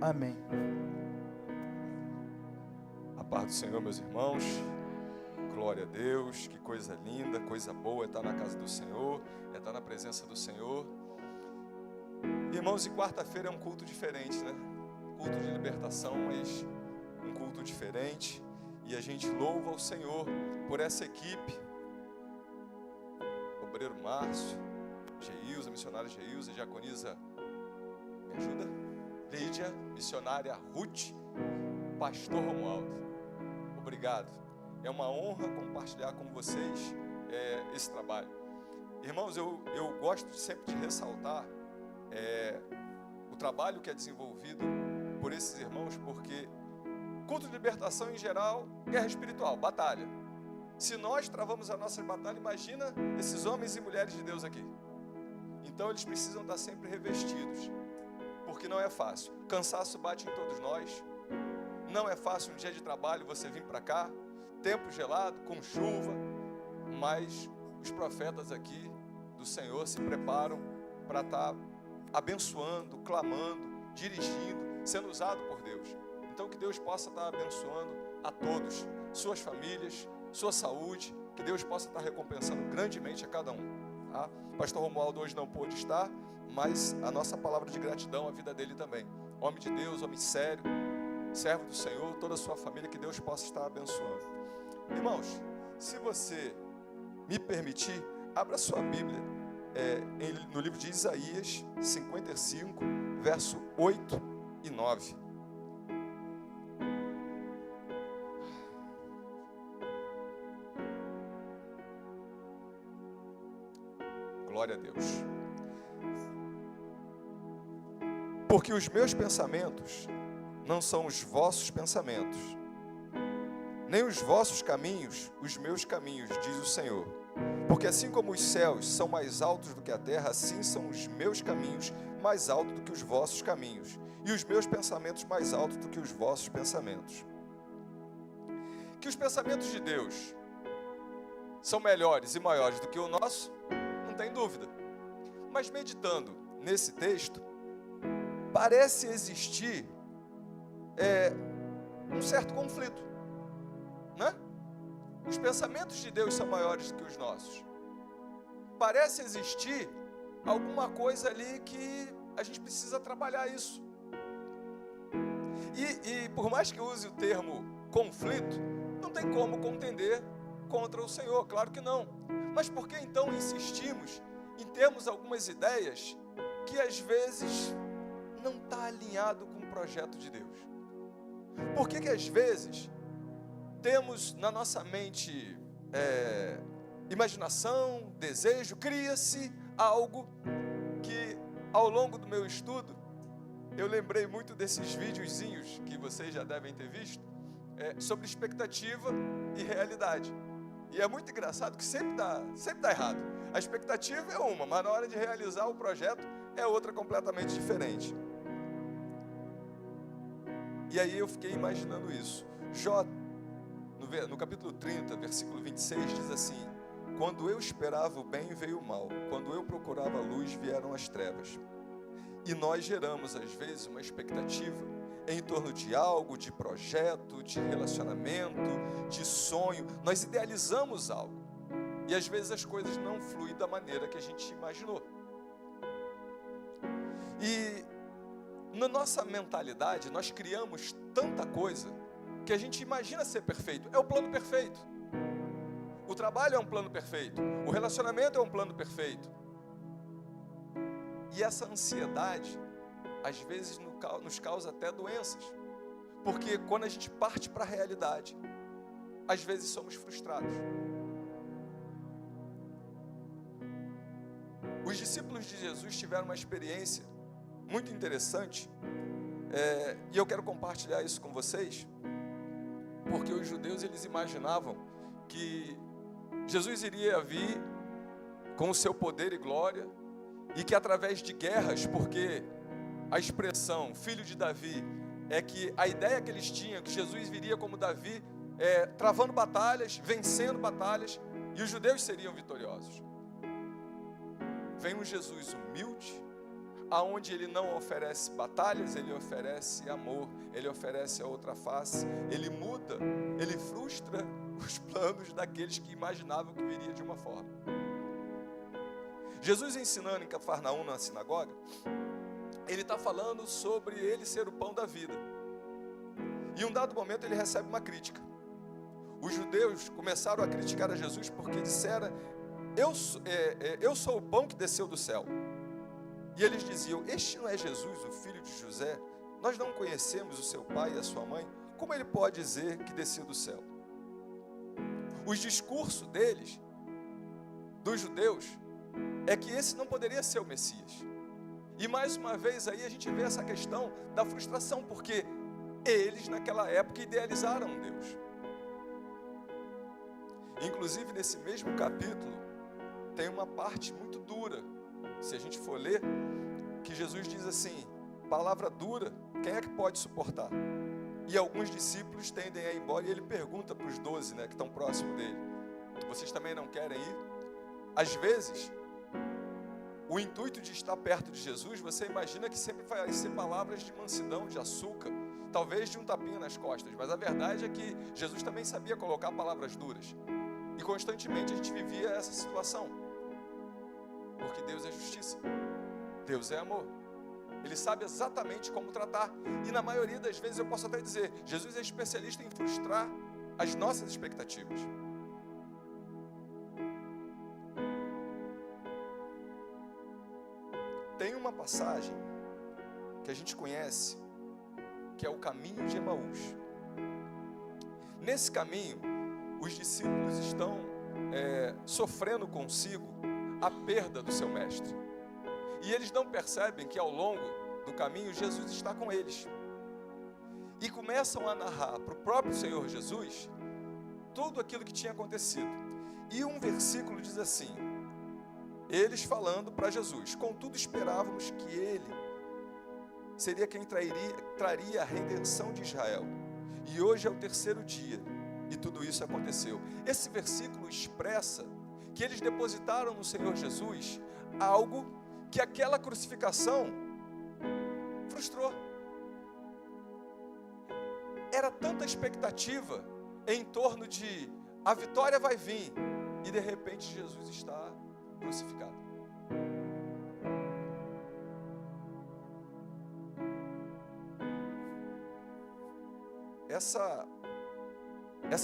Amém. A paz do Senhor, meus irmãos. Glória a Deus, que coisa linda, coisa boa é estar na casa do Senhor, é estar na presença do Senhor. Irmãos, e quarta-feira é um culto diferente, né? Culto de libertação, mas um culto diferente. E a gente louva ao Senhor por essa equipe. Obreiro Márcio, Geilza, missionária Geilza, diaconisa, me ajuda? Lídia, missionária Ruth, pastor Romualdo. Obrigado. É uma honra compartilhar com vocês esse trabalho. Irmãos, eu gosto sempre de ressaltar o trabalho que é desenvolvido por esses irmãos, porque culto de libertação em geral, guerra espiritual, batalha. Se nós travamos a nossa batalha, imagina esses homens e mulheres de Deus aqui. Então eles precisam estar sempre revestidos, porque não é fácil. Cansaço bate em todos nós. Não é fácil um dia de trabalho você vir para cá, tempo gelado, com chuva, mas os profetas aqui do Senhor se preparam para estar abençoando, clamando, dirigindo, sendo usado por Deus. Então que Deus possa estar abençoando a todos, suas famílias, sua saúde, que Deus possa estar recompensando grandemente a cada um. Tá? O pastor Romualdo hoje não pôde estar, mas a nossa palavra de gratidão à vida dele também. Homem de Deus, homem sério, servo do Senhor, toda a sua família, que Deus possa estar abençoando. Irmãos, se você me permitir, abra sua Bíblia no livro de Isaías 55, verso 8 e 9. Glória a Deus. Porque os meus pensamentos não são os vossos pensamentos, nem os vossos caminhos, os meus caminhos, diz o Senhor. Porque assim como os céus são mais altos do que a terra, assim são os meus caminhos mais altos do que os vossos caminhos, e os meus pensamentos mais altos do que os vossos pensamentos. Que os pensamentos de Deus são melhores e maiores do que o nosso, não tem dúvida. Mas meditando nesse texto, parece existir um certo conflito, né? Os pensamentos de Deus são maiores do que os nossos. Parece existir alguma coisa ali que a gente precisa trabalhar isso. E por mais que use o termo conflito, não tem como contender contra o Senhor, claro que não. Mas por que então insistimos em termos algumas ideias que às vezes não está alinhado com o projeto de Deus? Por que às vezes temos na nossa mente imaginação, desejo, cria-se algo que ao longo do meu estudo, eu lembrei muito desses videozinhos que vocês já devem ter visto, sobre expectativa e realidade. E é muito engraçado que sempre dá errado. A expectativa é uma, mas na hora de realizar o projeto é outra completamente diferente. E aí eu fiquei imaginando isso. Jó, no capítulo 30, versículo 26, diz assim: quando eu esperava o bem, veio o mal. Quando eu procurava a luz, vieram as trevas. E nós geramos, às vezes, uma expectativa em torno de algo, de projeto, de relacionamento, de sonho. Nós idealizamos algo. E às vezes as coisas não fluem da maneira que a gente imaginou. E na nossa mentalidade, nós criamos tanta coisa que a gente imagina ser perfeito. É o plano perfeito. O trabalho é um plano perfeito. O relacionamento é um plano perfeito. E essa ansiedade, às vezes, nos causa até doenças. Porque quando a gente parte para a realidade, às vezes somos frustrados. Os discípulos de Jesus tiveram uma experiência muito interessante, e eu quero compartilhar isso com vocês, porque os judeus, eles imaginavam que Jesus iria vir com o seu poder e glória, e que através de guerras, porque a expressão filho de Davi é que a ideia que eles tinham, que Jesus viria como Davi, travando batalhas, vencendo batalhas, e os judeus seriam vitoriosos. Vem um Jesus humilde, aonde ele não oferece batalhas, ele oferece amor, ele oferece a outra face, ele muda, ele frustra os planos daqueles que imaginavam que viria de uma forma. Jesus ensinando em Cafarnaum, na sinagoga, ele está falando sobre ele ser o pão da vida. E em um dado momento ele recebe uma crítica. Os judeus começaram a criticar a Jesus porque disseram: eu sou o pão que desceu do céu. E eles diziam: este não é Jesus, o filho de José? Nós não conhecemos o seu pai e a sua mãe. Como ele pode dizer que desceu do céu? Os discursos deles, dos judeus, é que esse não poderia ser o Messias. E mais uma vez aí a gente vê essa questão da frustração, porque eles naquela época idealizaram Deus. Inclusive nesse mesmo capítulo tem uma parte muito dura, se a gente for ler, que Jesus diz assim: palavra dura, quem é que pode suportar? E alguns discípulos tendem a ir embora, e ele pergunta para os 12, que estão próximos dele: vocês também não querem ir? Às vezes, o intuito de estar perto de Jesus, você imagina que sempre vai ser palavras de mansidão, de açúcar, talvez de um tapinha nas costas, mas a verdade é que Jesus também sabia colocar palavras duras, e constantemente a gente vivia essa situação, porque Deus é justiça, Deus é amor, Ele sabe exatamente como tratar, e na maioria das vezes eu posso até dizer, Jesus é especialista em frustrar as nossas expectativas. Tem uma passagem que a gente conhece, que é o caminho de Emaús. Nesse caminho, os discípulos estão sofrendo consigo a perda do seu mestre. E eles não percebem que ao longo do caminho Jesus está com eles. E começam a narrar para o próprio Senhor Jesus tudo aquilo que tinha acontecido. E um versículo diz assim, eles falando para Jesus: contudo esperávamos que ele seria quem traria a redenção de Israel. E hoje é o terceiro dia, e tudo isso aconteceu. Esse versículo expressa que eles depositaram no Senhor Jesus algo que aquela crucificação frustrou. Era tanta expectativa em torno de a vitória vai vir, e de repente Jesus está crucificado. Essa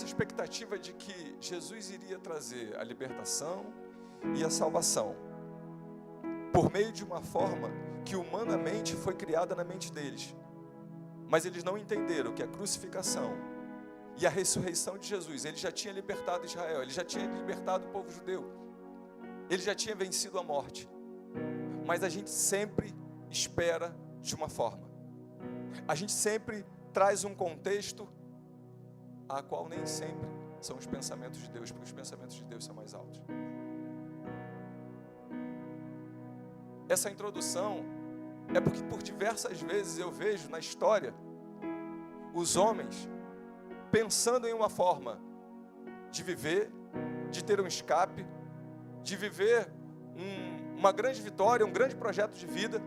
expectativa de que Jesus iria trazer a libertação e a salvação por meio de uma forma que humanamente foi criada na mente deles, mas eles não entenderam que a crucificação e a ressurreição de Jesus, ele já tinha libertado Israel, ele já tinha libertado o povo judeu, ele já tinha vencido a morte. Mas a gente sempre espera de uma forma, a gente sempre traz um contexto a qual nem sempre são os pensamentos de Deus, porque os pensamentos de Deus são mais altos. Essa introdução é porque por diversas vezes eu vejo na história os homens pensando em uma forma de viver, de ter um escape, de viver uma grande vitória, um grande projeto de vida.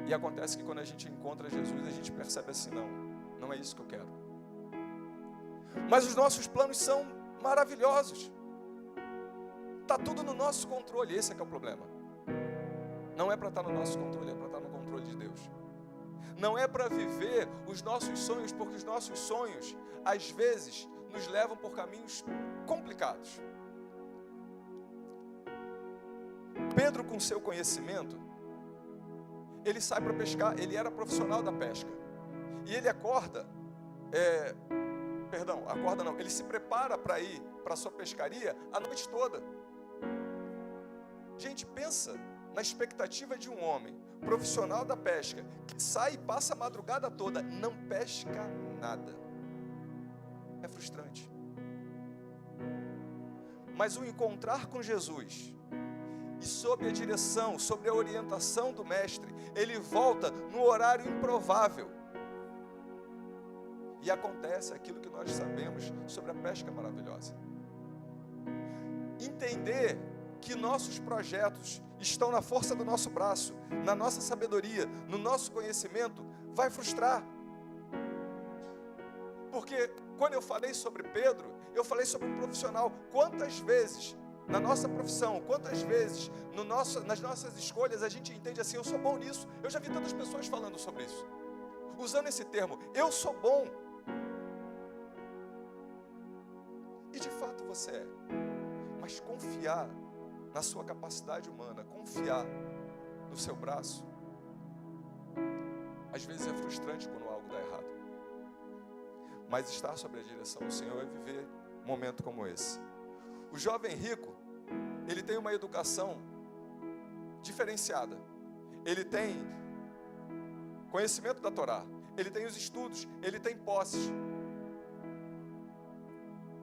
E acontece que quando a gente encontra Jesus, a gente percebe assim, não é isso que eu quero. Mas os nossos planos são maravilhosos. Está tudo no nosso controle, esse é que é o problema. Não é para estar no nosso controle, é para estar no controle de Deus. Não é para viver os nossos sonhos, porque os nossos sonhos, às vezes, nos levam por caminhos complicados. Pedro, com seu conhecimento, ele sai para pescar, ele era profissional da pesca. E ele ele se prepara para ir para a sua pescaria a noite toda. Gente, pensa na expectativa de um homem, profissional da pesca, que sai e passa a madrugada toda, não pesca nada. É frustrante. Mas o encontrar com Jesus, e sob a direção, sob a orientação do mestre, ele volta no horário improvável. E acontece aquilo que nós sabemos sobre a pesca maravilhosa. Entender que nossos projetos estão na força do nosso braço, na nossa sabedoria, no nosso conhecimento, vai frustrar. Porque quando eu falei sobre Pedro, eu falei sobre um profissional. Quantas vezes na nossa profissão, quantas vezes nas nossas escolhas a gente entende assim, eu sou bom nisso. Eu já vi tantas pessoas falando sobre isso, usando esse termo, eu sou bom. E de fato você é. Mas confiar na sua capacidade humana, confiar no seu braço, às vezes é frustrante quando algo dá errado. Mas estar sob a direção do Senhor é viver um momento como esse. O jovem rico, ele tem uma educação diferenciada. Ele tem conhecimento da Torá, ele tem os estudos, ele tem posses.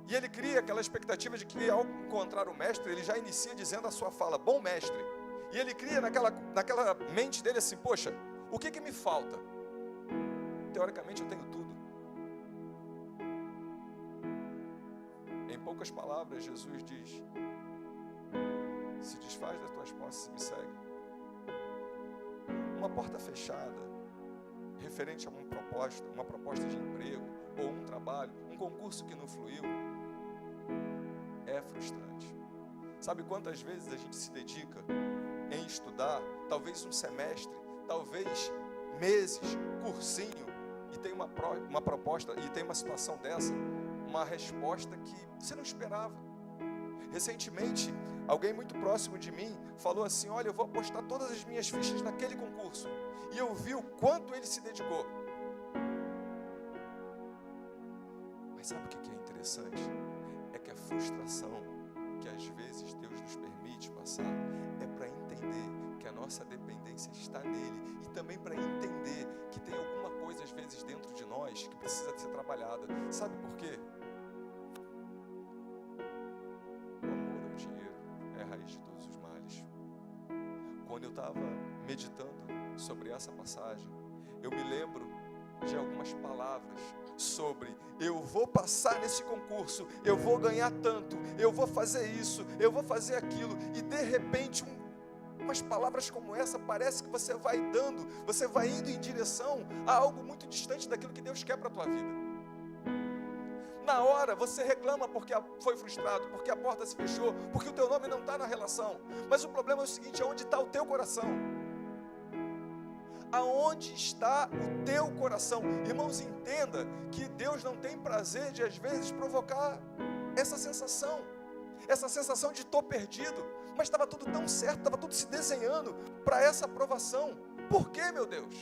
E ele cria aquela expectativa de que ao encontrar o mestre, ele já inicia dizendo a sua fala, bom mestre. E ele cria naquela mente dele assim, poxa, o que me falta? Teoricamente eu tenho tudo. Em poucas palavras, Jesus diz, se desfaz das tuas posses e me segue. Uma porta fechada, referente a uma proposta de emprego, ou um trabalho, um concurso que não fluiu, é frustrante. Sabe quantas vezes a gente se dedica em estudar, talvez um semestre, talvez meses, cursinho, e tem uma proposta, e tem uma situação dessa, uma resposta que você não esperava. Recentemente, alguém muito próximo de mim falou assim, olha, eu vou apostar todas as minhas fichas naquele concurso. E eu vi o quanto ele se dedicou. Mas sabe o que é interessante? É que a frustração que às vezes Deus nos permite passar é para entender que a nossa dependência está nele e também para entender que tem alguma coisa às vezes dentro de nós que precisa ser trabalhada. Sabe por quê? O amor ao dinheiro é a raiz de todos os males. Quando eu estava meditando sobre essa passagem, eu me lembro de algumas palavras sobre eu vou passar nesse concurso, eu vou ganhar tanto, eu vou fazer isso, eu vou fazer aquilo, e de repente umas palavras como essa, parece que você vai indo em direção a algo muito distante daquilo que Deus quer para a tua vida. Na hora você reclama porque foi frustrado, porque a porta se fechou, porque o teu nome não está na relação, mas o problema é o seguinte, é onde está o teu coração. Aonde está o teu coração? Irmãos, entenda que Deus não tem prazer de às vezes provocar essa sensação de estou perdido, mas estava tudo tão certo, estava tudo se desenhando para essa aprovação. Por quê, meu Deus?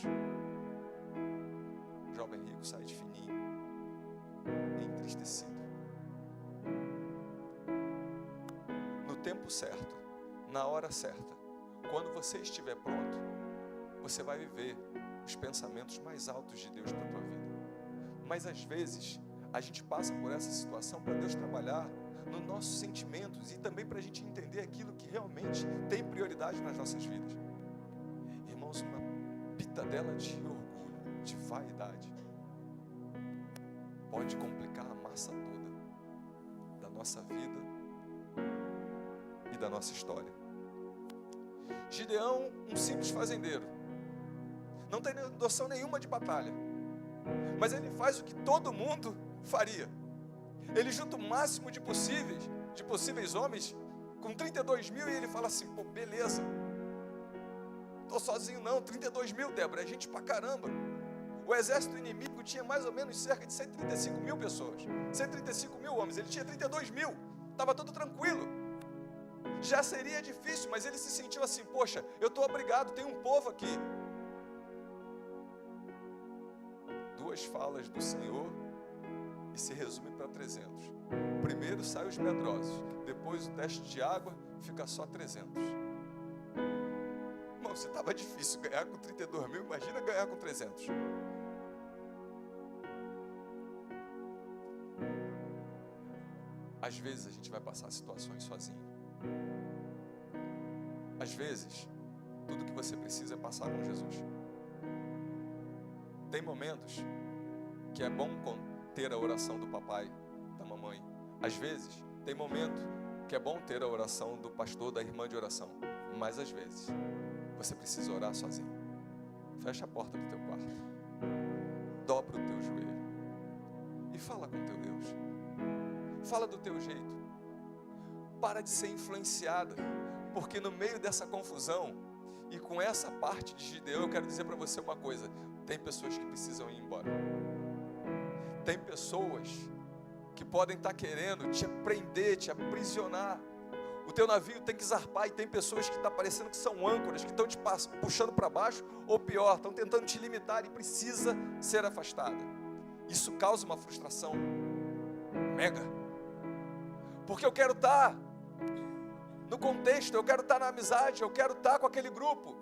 O jovem rico sai de fininho, entristecido. No tempo certo, na hora certa, quando você estiver pronto, você vai viver os pensamentos mais altos de Deus para a tua vida. Mas às vezes, a gente passa por essa situação para Deus trabalhar nos nossos sentimentos e também para a gente entender aquilo que realmente tem prioridade nas nossas vidas. Irmãos, uma pitadela de orgulho, de vaidade, pode complicar a massa toda da nossa vida e da nossa história. Gideão, um simples fazendeiro, não tem noção nenhuma de batalha, mas ele faz o que todo mundo faria. Ele junta o máximo de possíveis homens, com 32 mil, e ele fala assim, pô, beleza, estou sozinho não, 32 mil, Débora, é gente pra caramba. O exército inimigo tinha mais ou menos cerca de 135 mil pessoas, 135 mil homens, ele tinha 32 mil, estava tudo tranquilo. Já seria difícil, mas ele se sentiu assim, poxa, eu estou obrigado, tem um povo aqui. Duas falas do Senhor e se resume para 300. Primeiro saem os medrosos, depois o teste de água, fica só 300. Irmão, se estava difícil ganhar com 32 mil, imagina ganhar com 300. Às vezes a gente vai passar situações sozinho. Às vezes, tudo que você precisa é passar com Jesus. Tem momentos que é bom ter a oração do papai, da mamãe. Às vezes, tem momento que é bom ter a oração do pastor, da irmã de oração, mas às vezes você precisa orar sozinho. Fecha a porta do teu quarto, dobra o teu joelho e fala com teu Deus. Fala do teu jeito. Para de ser influenciada, porque no meio dessa confusão e com essa parte de Gideão, eu quero dizer para você uma coisa: tem pessoas que precisam ir embora. Tem pessoas que podem estar querendo te prender, te aprisionar. O teu navio tem que zarpar, e tem pessoas que estão parecendo que são âncoras, que estão te puxando para baixo, ou pior, estão tentando te limitar e precisa ser afastada. Isso causa uma frustração mega, porque eu quero estar no contexto, eu quero estar na amizade, eu quero estar com aquele grupo,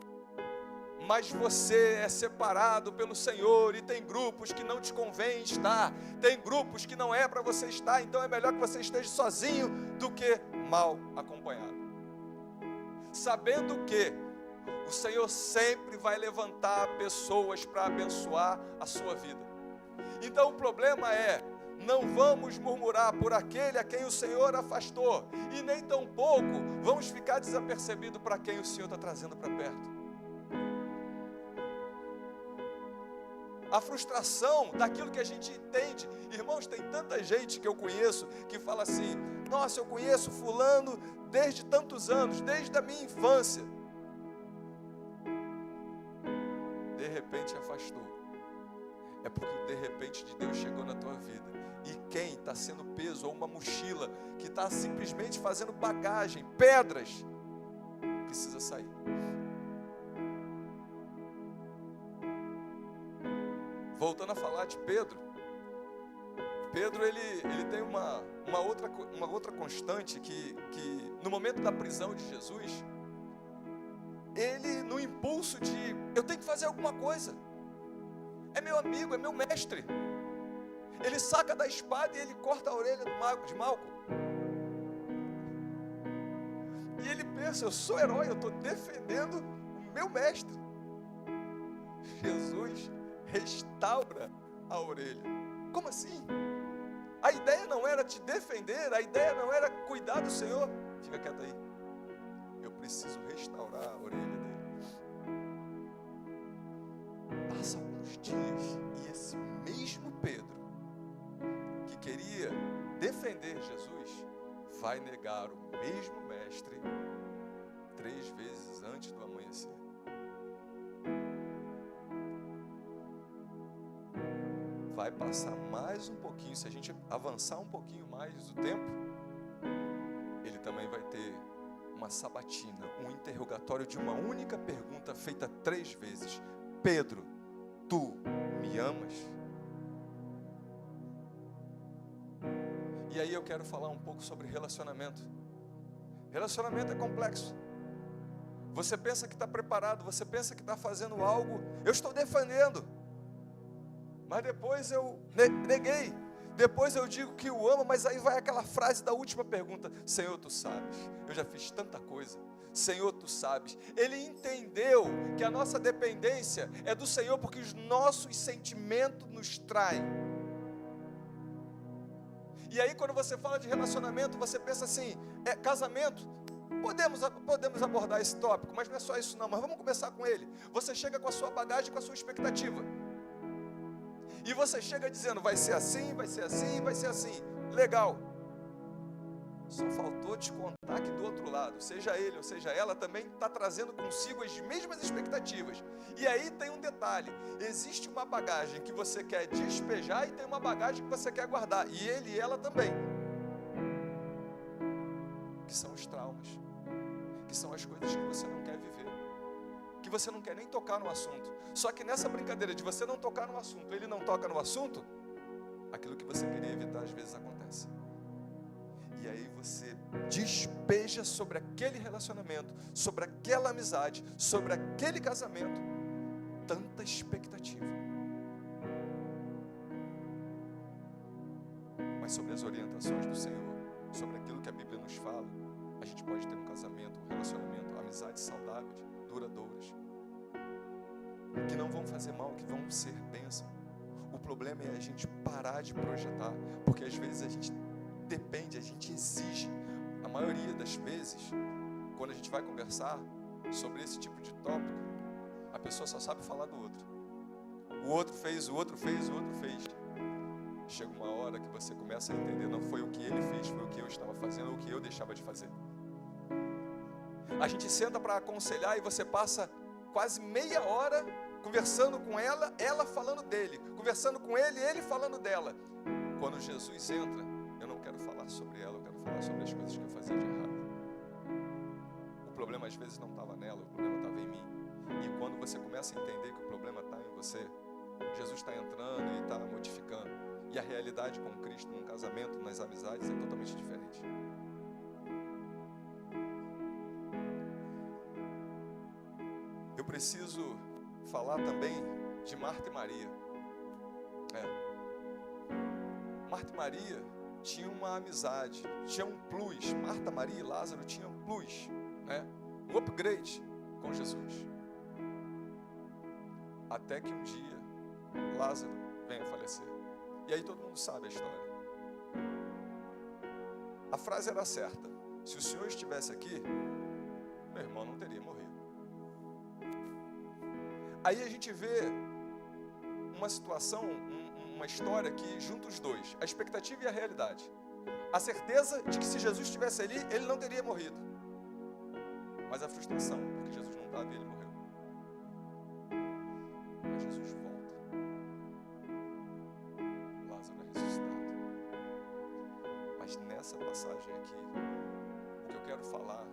mas você é separado pelo Senhor, e tem grupos que não te convém estar, tem grupos que não é para você estar, então é melhor que você esteja sozinho do que mal acompanhado, sabendo que o Senhor sempre vai levantar pessoas para abençoar a sua vida. Então o problema é: não vamos murmurar por aquele a quem o Senhor afastou, e nem tampouco vamos ficar desapercebidos para quem o Senhor está trazendo para perto. A frustração daquilo que a gente entende. Irmãos, tem tanta gente que eu conheço que fala assim: nossa, eu conheço fulano desde tantos anos, desde a minha infância. De repente afastou. É porque o de repente de Deus chegou na tua vida. E quem está sendo peso, ou uma mochila que está simplesmente fazendo bagagem, pedras, precisa sair. Voltando a falar de Pedro, ele tem uma outra constante que no momento da prisão de Jesus, ele, no impulso de eu tenho que fazer alguma coisa, é meu amigo, é meu mestre, ele saca da espada e ele corta a orelha de Malco. E ele pensa: eu sou herói, eu estou defendendo o meu mestre. Jesus restaura a orelha. Como assim? A ideia não era te defender, a ideia não era cuidar do Senhor. Fica quieto aí. Eu preciso restaurar a orelha dele. Passa alguns dias e esse mesmo Pedro, que queria defender Jesus, vai negar o mesmo mestre 3 vezes antes do amanhecer. Vai passar mais um pouquinho, se a gente avançar um pouquinho mais o tempo, ele também vai ter uma sabatina, um interrogatório de uma única pergunta feita 3 vezes: Pedro, tu me amas? E aí eu quero falar um pouco sobre relacionamento. Relacionamento é complexo. Você pensa que está preparado, você pensa que está fazendo algo, eu estou defendendo, mas depois eu neguei, depois eu digo que o amo, mas aí vai aquela frase da última pergunta: Senhor, tu sabes, eu já fiz tanta coisa, Senhor, tu sabes. Ele entendeu que a nossa dependência é do Senhor, porque os nossos sentimentos nos traem. E aí quando você fala de relacionamento, você pensa assim, casamento, podemos abordar esse tópico, mas não é só isso não, mas vamos começar com ele. Você chega com a sua bagagem, com a sua expectativa, e você chega dizendo: vai ser assim, vai ser assim, vai ser assim. Legal. Só faltou te contar que do outro lado, seja ele ou seja ela, também está trazendo consigo as mesmas expectativas. E aí tem um detalhe: existe uma bagagem que você quer despejar e tem uma bagagem que você quer guardar. E ele e ela também. Que são os traumas. Que são as coisas que você não quer viver. Que você não quer nem tocar no assunto. Só que nessa brincadeira de você não tocar no assunto, ele não toca no assunto, aquilo que você queria evitar às vezes acontece. E aí você despeja sobre aquele relacionamento, sobre aquela amizade, sobre aquele casamento, tanta expectativa. Mas sobre as orientações do Senhor, sobre aquilo que a Bíblia nos fala, a gente pode ter um casamento, um relacionamento, amizades saudáveis, duradouras, que não vão fazer mal, que vão ser bênção. O problema é a gente parar de projetar, porque às vezes a gente depende, a gente exige a maioria das vezes, quando a gente vai conversar sobre esse tipo de tópico, a pessoa só sabe falar do outro. O outro fez, o outro fez, o outro fez. Chega uma hora que você começa a entender, não foi o que ele fez, foi o que eu estava fazendo, ou o que eu deixava de fazer. A gente senta para aconselhar e você passa quase meia hora conversando com ela, ela falando dele, conversando com ele falando dela. Quando Jesus entra, eu não quero falar sobre ela, eu quero falar sobre as coisas que eu fazia de errado. O problema às vezes não estava nela, o problema estava em mim. E quando você começa a entender que o problema está em você, Jesus está entrando e está modificando. E a realidade com Cristo num casamento, nas amizades, é totalmente diferente. Eu preciso falar também de Marta e Maria. Marta e Maria tinham uma amizade, tinham um plus. Marta, Maria e Lázaro tinham um plus, um upgrade com Jesus. Até que um dia, Lázaro vem a falecer. E aí todo mundo sabe a história. A frase era certa: se o Senhor estivesse aqui, meu irmão não teria morrido. Aí a gente vê uma situação, uma história que junta os dois, a expectativa e a realidade. A certeza de que se Jesus estivesse ali, ele não teria morrido. Mas a frustração, porque Jesus não estava e ele morreu. Mas Jesus volta. Lázaro é ressuscitado. Mas nessa passagem aqui, o que eu quero falar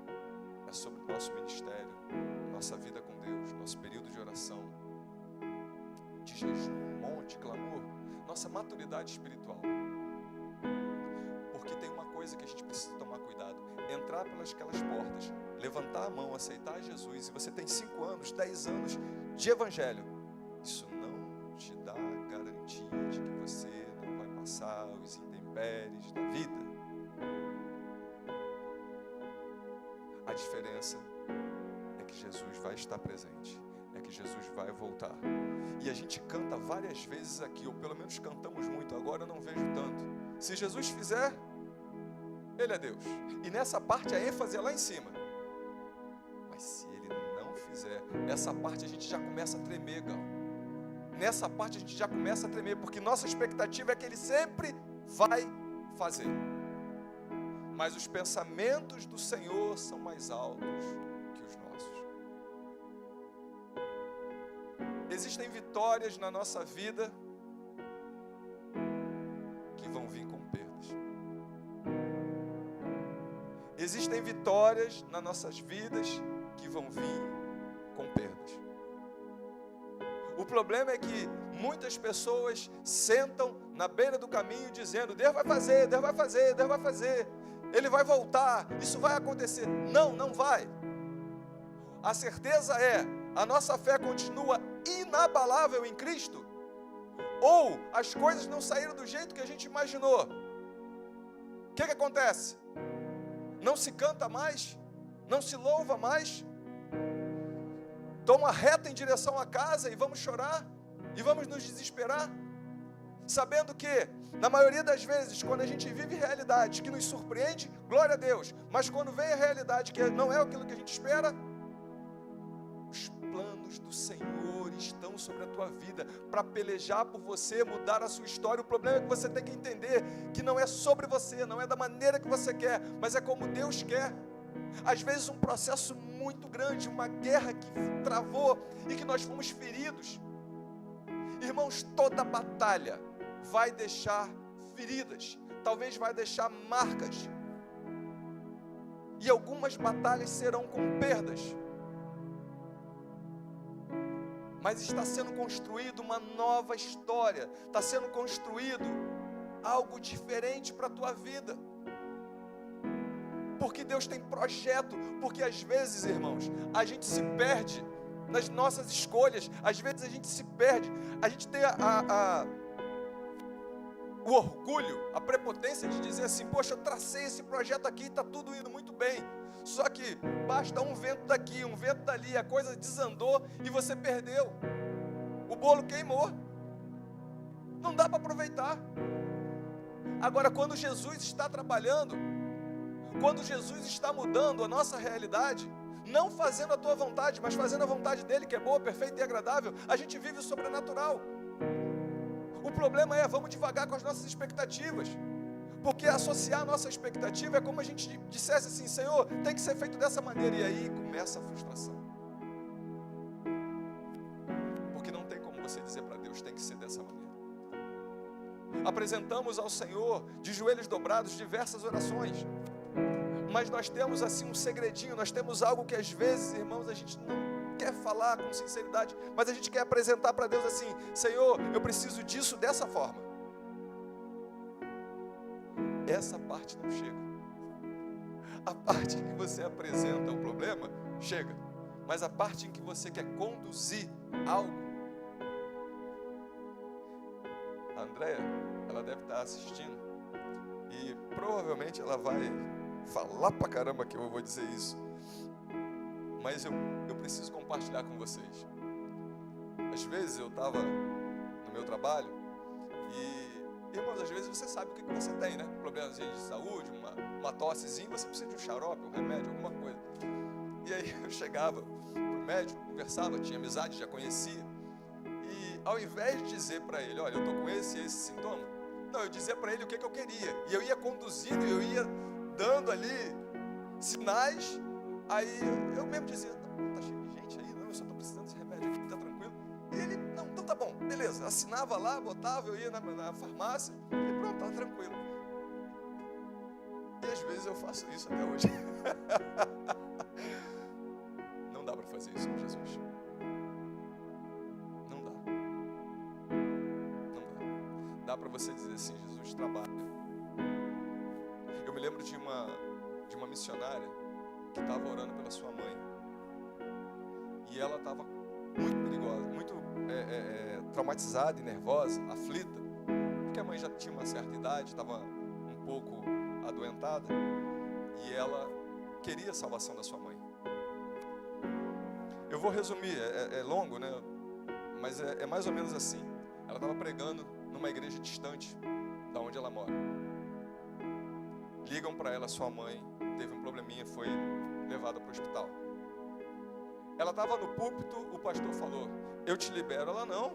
é sobre o nosso ministério, nossa vida com Deus, nosso período de oração, de jejum, monte, clamor, nossa maturidade espiritual. Porque tem uma coisa que a gente precisa tomar cuidado: entrar pelas aquelas portas, levantar a mão, aceitar Jesus, e você tem 5 anos, 10 anos de evangelho. Isso não te dá garantia de que você não vai passar os intempéries da vida. A diferença é que Jesus vai estar presente, é que Jesus vai voltar. E a gente canta várias vezes aqui, ou pelo menos cantamos muito, agora eu não vejo tanto. Se Jesus fizer, Ele é Deus. E nessa parte a ênfase é lá em cima. Mas se Ele não fizer, essa parte a gente já começa a tremer, Gal. Nessa parte a gente já começa a tremer, porque nossa expectativa é que Ele sempre vai fazer. Mas os pensamentos do Senhor são mais altos que os nossos. Existem vitórias na nossa vida que vão vir com perdas. Existem vitórias nas nossas vidas que vão vir com perdas. O problema é que muitas pessoas sentam na beira do caminho dizendo: Deus vai fazer, Deus vai fazer, Deus vai fazer. Ele vai voltar, isso vai acontecer. Não, não vai. A certeza é, a nossa fé continua inabalável em Cristo, ou as coisas não saíram do jeito que a gente imaginou. O que acontece? Não se canta mais, não se louva mais, toma reta em direção à casa e vamos chorar, e vamos nos desesperar, sabendo que, na maioria das vezes, quando a gente vive realidades que nos surpreende, glória a Deus, mas quando vem a realidade que não é aquilo que a gente espera, os planos do Senhor estão sobre a tua vida, para pelejar por você, mudar a sua história. O problema é que você tem que entender que não é sobre você, não é da maneira que você quer, mas é como Deus quer. Às vezes um processo muito grande, uma guerra que travou e que nós fomos feridos. Irmãos, toda batalha vai deixar feridas, talvez vai deixar marcas, e algumas batalhas serão com perdas, mas está sendo construído uma nova história, está sendo construído algo diferente para a tua vida, porque Deus tem projeto. Porque às vezes, irmãos, a gente se perde nas nossas escolhas, às vezes a gente se perde, a gente tem o orgulho, a prepotência de dizer assim: poxa, eu tracei esse projeto aqui e está tudo indo muito bem, só que basta um vento daqui, um vento dali, a coisa desandou e você perdeu, o bolo queimou, não dá para aproveitar. Agora, quando Jesus está trabalhando, Quando Jesus está mudando a nossa realidade, não fazendo a tua vontade, mas fazendo a vontade dele, que é boa, perfeita e agradável, a gente vive o sobrenatural. O problema é, vamos devagar com as nossas expectativas, porque associar a nossa expectativa é como a gente dissesse assim: Senhor, tem que ser feito dessa maneira, e aí começa a frustração, porque não tem como você dizer para Deus, tem que ser dessa maneira. Apresentamos ao Senhor, de joelhos dobrados, diversas orações, mas nós temos assim um segredinho, nós temos algo que às vezes, irmãos, a gente não quer falar com sinceridade, mas a gente quer apresentar para Deus assim: Senhor, eu preciso disso dessa forma. Essa parte não chega. A parte em que você apresenta o problema, chega. Mas a parte em que você quer conduzir algo. A Andréia, ela deve estar assistindo, e provavelmente ela vai falar pra caramba que eu vou dizer isso, mas eu preciso compartilhar com vocês. Às vezes eu estava no meu trabalho e, irmãos, às vezes você sabe o que você tem, né? Problemas de saúde, uma tossezinha, você precisa de um xarope, um remédio, alguma coisa. E aí eu chegava pro médico, conversava, tinha amizade, já conhecia, e ao invés de dizer para ele: olha, eu estou com esse sintoma, não, eu dizia para ele o que eu queria, e eu ia conduzindo, eu ia dando ali sinais. Aí eu mesmo dizia: não, tá cheio de gente aí, não, eu só estou precisando desse remédio aqui, tá tranquilo. E ele: não, então tá bom, beleza. Assinava lá, botava, eu ia na farmácia e pronto, tá tranquilo. E às vezes eu faço isso até hoje. Não dá para fazer isso com Jesus. Não dá. Não dá. Dá para você dizer assim: Jesus, trabalha. Eu me lembro de uma missionária que estava orando pela sua mãe, e ela estava muito perigosa, muito traumatizada e nervosa, aflita, porque a mãe já tinha uma certa idade, estava um pouco adoentada, e ela queria a salvação da sua mãe. Eu vou resumir, é longo, né? Mas é mais ou menos assim. Ela estava pregando numa igreja distante da onde ela mora. Ligam para ela: sua mãe teve um probleminha, foi levada para o hospital. Ela estava no púlpito, o pastor falou: eu te libero. Ela: não.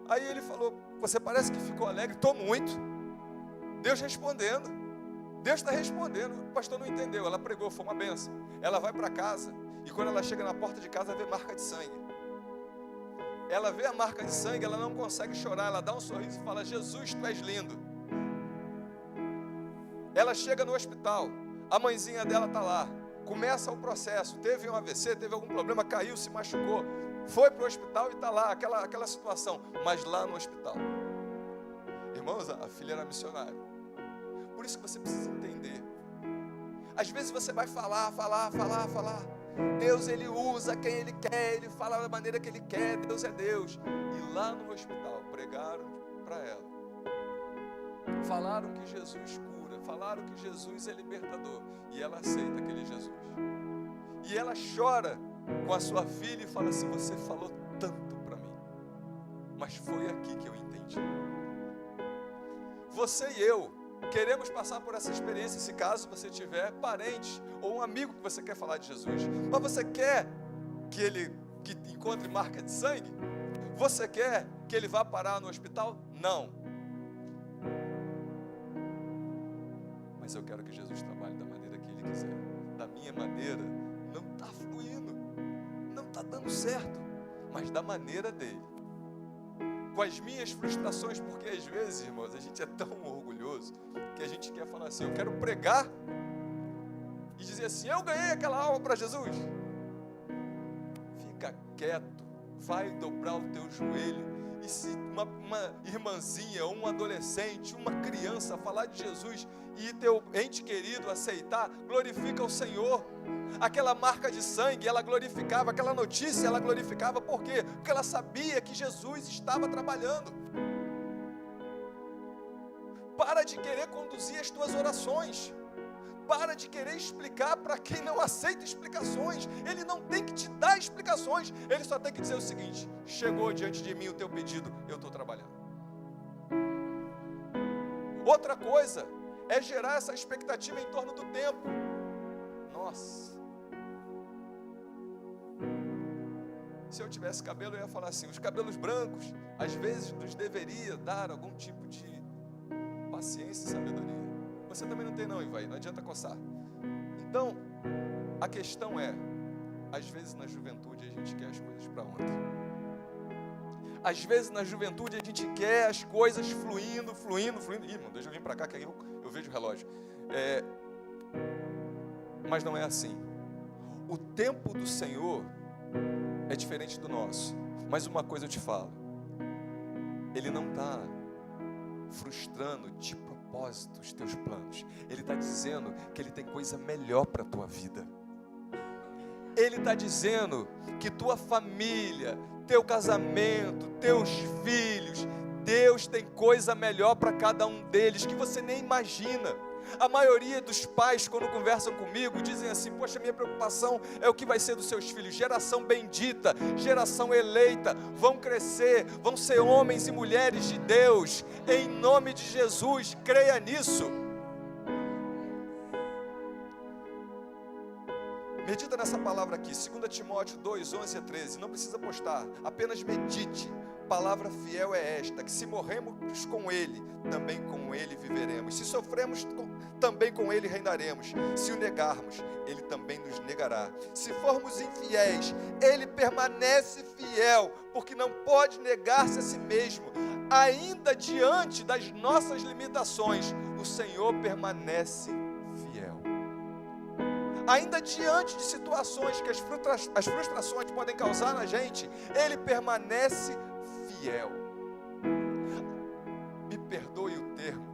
Aí ele falou: você parece que ficou alegre. Estou muito. Deus respondendo. Deus está respondendo. O pastor não entendeu. Ela pregou, foi uma benção. Ela vai para casa, e quando ela chega na porta de casa, vê marca de sangue. Ela vê a marca de sangue, ela não consegue chorar, ela dá um sorriso e fala: Jesus, tu és lindo. Ela chega no hospital, a mãezinha dela está lá, começa o processo, teve um AVC, teve algum problema, caiu, se machucou, foi para o hospital e está lá, aquela situação, mas lá no hospital. Irmãos, a filha era missionária. Por isso que você precisa entender. Às vezes você vai falar. Deus, Ele usa quem Ele quer, Ele fala da maneira que Ele quer, Deus é Deus. E lá no hospital, pregaram para ela, falaram que Jesus cura, falaram que Jesus é libertador, e ela aceita aquele Jesus. E ela chora com a sua filha e fala assim: você falou tanto para mim, mas foi aqui que eu entendi. Você e eu queremos passar por essa experiência, se caso você tiver parente ou um amigo que você quer falar de Jesus, mas você quer que ele encontre marca de sangue? Você quer que ele vá parar no hospital? Não. Mas eu quero que Jesus trabalhe da maneira que Ele quiser. Da minha maneira não está fluindo, não está dando certo, mas da maneira dele, com as minhas frustrações, porque às vezes, irmãos, a gente é tão orgulhoso que a gente quer falar assim: eu quero pregar e dizer assim: eu ganhei aquela alma para Jesus. Fica quieto, vai dobrar o teu joelho, e se uma irmãzinha, um adolescente, uma criança falar de Jesus e teu ente querido aceitar, glorifica o Senhor. Aquela marca de sangue, ela glorificava, aquela notícia, ela glorificava. Por quê? Porque ela sabia que Jesus estava trabalhando. Para de querer conduzir as tuas orações. Para de querer explicar para quem não aceita explicações. Ele não tem que te dar explicações. Ele só tem que dizer o seguinte: chegou diante de mim o teu pedido, eu estou trabalhando. Outra coisa é gerar essa expectativa em torno do tempo. Nossa. Se eu tivesse cabelo, eu ia falar assim, os cabelos brancos, às vezes, nos deveria dar algum tipo de paciência e sabedoria. Você também não tem não, Ivaí, não adianta coçar. Então, a questão é, às vezes na juventude a gente quer as coisas para ontem. Às vezes na juventude a gente quer as coisas fluindo. Ih, irmão, deixa eu vir para cá que aí eu vejo o relógio. Mas não é assim. O tempo do Senhor é diferente do nosso. Mas uma coisa eu te falo. Ele não está frustrando de propósito os teus planos. Ele está dizendo que Ele tem coisa melhor para a tua vida. Ele está dizendo que tua família, teu casamento, teus filhos, Deus tem coisa melhor para cada um deles que você nem imagina. A maioria dos pais, quando conversam comigo, dizem assim, poxa, minha preocupação é o que vai ser dos seus filhos. Geração bendita, geração eleita, vão crescer, vão ser homens e mulheres de Deus, em nome de Jesus, creia nisso. Medita nessa palavra aqui, 2 Timóteo 2, 11 a 13, não precisa postar, apenas medite. Palavra fiel é esta, que se morremos com Ele, também com Ele viveremos. Se sofremos, também com Ele reinaremos. Se o negarmos, Ele também nos negará. Se formos infiéis, Ele permanece fiel, porque não pode negar-se a si mesmo. Ainda diante das nossas limitações, o Senhor permanece fiel. Ainda diante de situações que as frustrações podem causar na gente, Ele permanece fiel. Me perdoe o termo,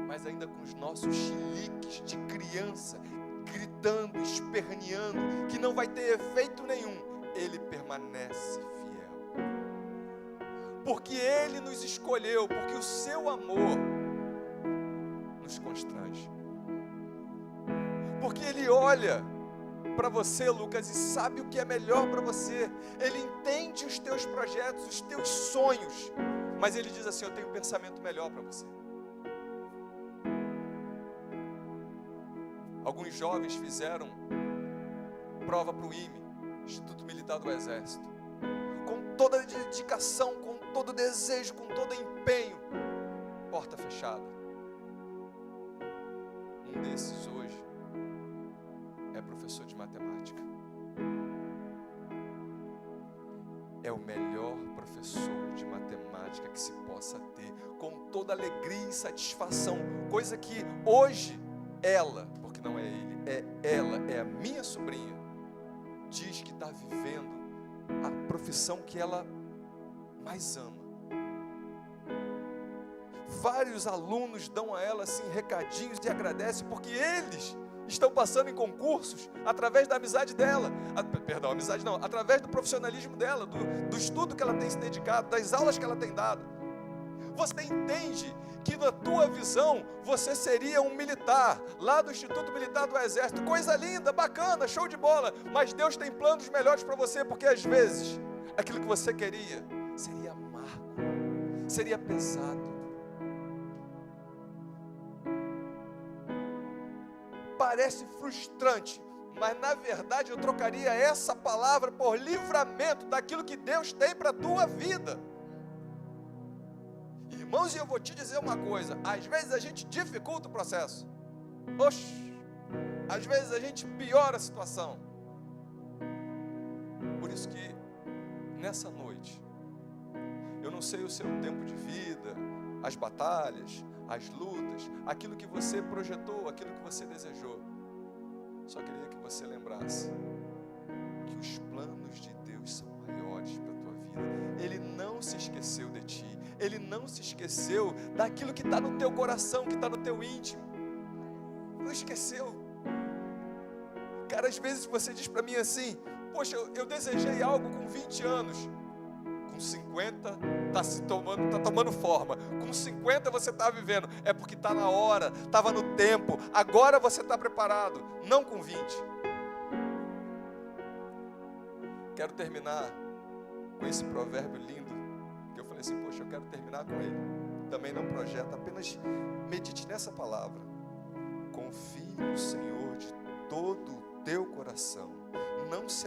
mas ainda com os nossos chiliques de criança, gritando, esperneando, que não vai ter efeito nenhum, Ele permanece fiel. Porque Ele nos escolheu, porque o seu amor nos constrange. Porque Ele olha para você, Lucas, e sabe o que é melhor para você. Ele entende os teus projetos, os teus sonhos, mas Ele diz assim, eu tenho um pensamento melhor para você. Alguns jovens fizeram prova para o IME, Instituto Militar do Exército, com toda a dedicação, com todo o desejo, com todo o empenho, porta fechada. Um desses hoje é professor de matemática. É o melhor professor de matemática que se possa ter, com toda alegria e satisfação, coisa que hoje ela, porque não é ele, é ela, é a minha sobrinha, diz que está vivendo a profissão que ela mais ama. Vários alunos dão a ela assim recadinhos e agradecem, porque eles estão passando em concursos através da amizade dela, através do profissionalismo dela, do estudo que ela tem se dedicado, das aulas que ela tem dado. Você entende que na tua visão você seria um militar, lá do Instituto Militar do Exército, coisa linda, bacana, show de bola, mas Deus tem planos melhores para você, porque às vezes aquilo que você queria seria amargo, seria pesado. Parece frustrante, mas na verdade eu trocaria essa palavra por livramento daquilo que Deus tem para a tua vida. Irmãos, e eu vou te dizer uma coisa, às vezes a gente dificulta o processo. Às vezes a gente piora a situação. Por isso que nessa noite, eu não sei o seu tempo de vida, as batalhas, as lutas, aquilo que você projetou, aquilo que você desejou. Só queria que você lembrasse que os planos de Deus são maiores para a tua vida. Ele não se esqueceu de ti. Ele não se esqueceu daquilo que está no teu coração, que está no teu íntimo. Não esqueceu. Cara, às vezes você diz para mim assim, poxa, eu desejei algo com 20 anos. Com 50 está tomando forma. Com 50 você está vivendo. É porque está na hora, estava no tempo. Agora você está preparado, não com 20. Quero terminar com esse provérbio lindo, que eu falei assim, poxa, eu quero terminar com ele. Também não projeta, apenas medite nessa palavra. confie no Senhor de todo o teu coração. Não se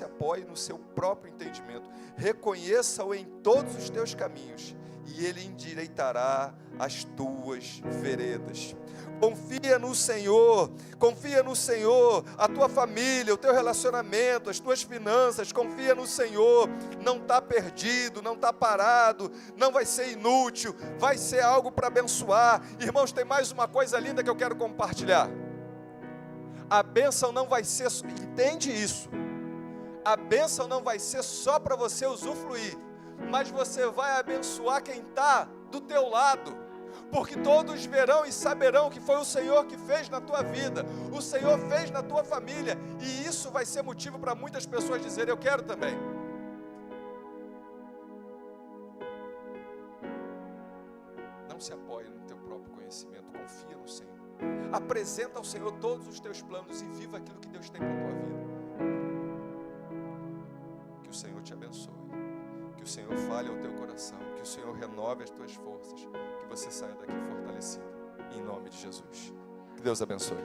apoie no seu próprio entendimento. Reconheça-o em todos os teus caminhos, e Ele endireitará as tuas veredas. Confia no Senhor, a tua família, o teu relacionamento, as tuas finanças, confia no Senhor. Não está perdido, não está parado, não vai ser inútil, vai ser algo para abençoar. Irmãos, tem mais uma coisa linda que eu quero compartilhar. A bênção não vai ser, entende isso? A bênção não vai ser só para você usufruir, mas você vai abençoar quem está do teu lado, porque todos verão e saberão que foi o Senhor que fez na tua vida, o Senhor fez na tua família, e isso vai ser motivo para muitas pessoas dizerem: eu quero também. Não se apoie no teu próprio conhecimento, confia no Senhor. Apresenta ao Senhor todos os teus planos e viva aquilo que Deus tem para a tua vida. Que o Senhor te abençoe, que o Senhor fale ao teu coração, que o Senhor renove as tuas forças, que você saia daqui fortalecido, em nome de Jesus. Que Deus abençoe.